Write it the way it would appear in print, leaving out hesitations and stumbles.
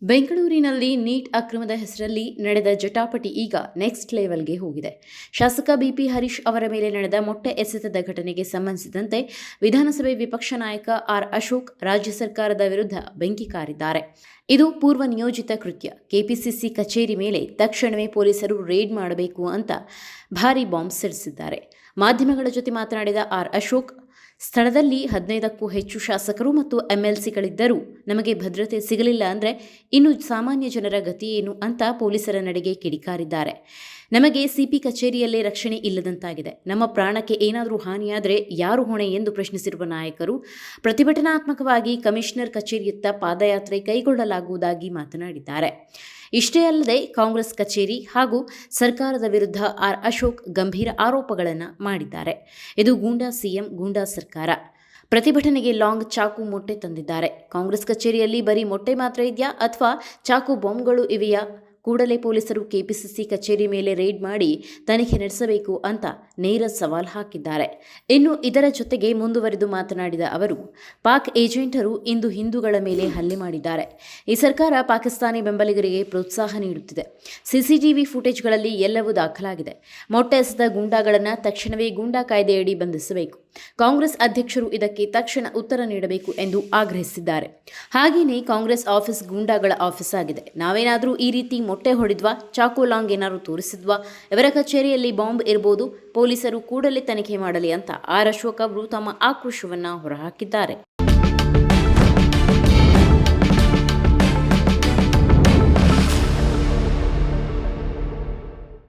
ಬೆಂಗಳೂರಿನಲ್ಲಿ ನೀಟ್ ಅಕ್ರಮದ ಹೆಸರಲ್ಲಿ ನಡೆದ ಜಟಾಪಟಿ ಈಗ ನೆಕ್ಸ್ಟ್ ಲೆವೆಲ್ಗೆ ಹೋಗಿದೆ. ಶಾಸಕ ಬಿಪಿ ಹರೀಶ್ ಅವರ ಮೇಲೆ ನಡೆದ ಮೊಟ್ಟೆ ಎಸೆತದ ಘಟನೆಗೆ ಸಂಬಂಧಿಸಿದಂತೆ ವಿಧಾನಸಭೆ ವಿಪಕ್ಷ ನಾಯಕ ಆರ್ ಅಶೋಕ್ ರಾಜ್ಯ ಸರ್ಕಾರದ ವಿರುದ್ಧ ಬೆಂಕಿ ಕಾರಿದ್ದಾರೆ. ಇದು ಪೂರ್ವ ನಿಯೋಜಿತ ಕೃತ್ಯ. ಕೆಪಿಸಿಸಿ ಕಚೇರಿ ಮೇಲೆ ತಕ್ಷಣವೇ ಪೊಲೀಸರು ರೇಡ್ ಮಾಡಬೇಕು ಅಂತ ಭಾರೀ ಬಾಂಬ್ ಸಿಡಿಸಿದ್ದಾರೆ. ಮಾಧ್ಯಮಗಳ ಜೊತೆ ಮಾತನಾಡಿದ ಆರ್ ಅಶೋಕ್, ಸ್ಥಳದಲ್ಲಿ 15ಕ್ಕೂ ಹೆಚ್ಚು ಶಾಸಕರು ಮತ್ತು ಎಂಎಲ್ಸಿಗಳಿದ್ದರೂ ನಮಗೆ ಭದ್ರತೆ ಸಿಗಲಿಲ್ಲ ಅಂದರೆ ಇನ್ನು ಸಾಮಾನ್ಯ ಜನರ ಗತಿ ಏನು ಅಂತ ಪೊಲೀಸರ ನಡೆಗೆ ಕಿಡಿಕಾರಿದ್ದಾರೆ. ನಮಗೆ ಸಿಪಿ ಕಚೇರಿಯಲ್ಲೇ ರಕ್ಷಣೆ ಇಲ್ಲದಂತಾಗಿದೆ. ನಮ್ಮ ಪ್ರಾಣಕ್ಕೆ ಏನಾದರೂ ಹಾನಿಯಾದರೆ ಯಾರು ಹೊಣೆ ಎಂದು ಪ್ರಶ್ನಿಸಿರುವ ನಾಯಕರು ಪ್ರತಿಭಟನಾತ್ಮಕವಾಗಿ ಕಮಿಷನರ್ ಕಚೇರಿಯತ್ತ ಪಾದಯಾತ್ರೆ ಕೈಗೊಳ್ಳಲಾಗುವುದಾಗಿ ಮಾತನಾಡಿದ್ದಾರೆ. ಇಷ್ಟೇ ಅಲ್ಲದೆ ಕಾಂಗ್ರೆಸ್ ಕಚೇರಿ ಹಾಗೂ ಸರ್ಕಾರದ ವಿರುದ್ಧ ಆರ್ ಅಶೋಕ್ ಗಂಭೀರ ಆರೋಪಗಳನ್ನು ಮಾಡಿದ್ದಾರೆ. ಇದು ಗೂಂಡಾ ಸಿಎಂ, ಗೂಂಡಾ ಸರ್ಕಾರ. ಪ್ರತಿಭಟನೆಗೆ ಲಾಂಗ್ ಚಾಕು ಮೊಟ್ಟೆ ತಂದಿದ್ದಾರೆ. ಕಾಂಗ್ರೆಸ್ ಕಚೇರಿಯಲ್ಲಿ ಬರೀ ಮೊಟ್ಟೆ ಮಾತ್ರ ಇದೆಯಾ ಅಥವಾ ಚಾಕು ಬಾಂಬ್ಗಳು ಇವೆಯಾ? ಕೂಡಲೇ ಪೊಲೀಸರು ಕೆಪಿಸಿಸಿ ಕಚೇರಿ ಮೇಲೆ ರೇಡ್ ಮಾಡಿ ತನಿಖೆ ನಡೆಸಬೇಕು ಅಂತ ನೇರ ಸವಾಲ್ ಹಾಕಿದ್ದಾರೆ. ಇನ್ನು ಇದರ ಜೊತೆಗೆ ಮುಂದುವರೆದು ಮಾತನಾಡಿದ ಅವರು, ಪಾಕ್ ಏಜೆಂಟರು ಇಂದು ಹಿಂದೂಗಳ ಮೇಲೆ ಹಲ್ಲೆ ಮಾಡಿದ್ದಾರೆ. ಈ ಸರ್ಕಾರ ಪಾಕಿಸ್ತಾನಿ ಬೆಂಬಲಿಗರಿಗೆ ಪ್ರೋತ್ಸಾಹ ನೀಡುತ್ತಿದೆ. ಸಿಸಿಟಿವಿ ಫುಟೇಜ್ಗಳಲ್ಲಿ ಎಲ್ಲವೂ ದಾಖಲಾಗಿದೆ. ಮೊಟ್ಟೆ ಎಸೆದ ಗೂಂಡಾಗಳನ್ನು ತಕ್ಷಣವೇ ಗೂಂಡಾ ಕಾಯ್ದೆಯಡಿ ಬಂಧಿಸಬೇಕು. ಕಾಂಗ್ರೆಸ್ ಅಧ್ಯಕ್ಷರು ಇದಕ್ಕೆ ತಕ್ಷಣ ಉತ್ತರ ನೀಡಬೇಕು ಎಂದು ಆಗ್ರಹಿಸಿದ್ದಾರೆ. ಹಾಗೆಯೇ ಕಾಂಗ್ರೆಸ್ ಆಫೀಸ್ ಗೂಂಡಾಗಳ ಆಫೀಸ್ ಆಗಿದೆ. ನಾವೇನಾದರೂ ಈ ರೀತಿ ಮೊಟ್ಟೆ ಹೊಡೆದ್ವಾ, ಚಾಕು ಲಾಂಗ್ ಏನಾದರೂ ತೋರಿಸಿದ್ವಾ? ಇವರ ಕಚೇರಿಯಲ್ಲಿ ಬಾಂಬ್ ಇರಬಹುದು. ಪೊಲೀಸರು ಕೂಡಲೇ ತನಿಖೆ ಮಾಡಲಿ ಅಂತ ಆರ್ ಅಶೋಕ್ ಅವರು ತಮ್ಮ ಆಕ್ರೋಶವನ್ನು ಹೊರಹಾಕಿದ್ದಾರೆ.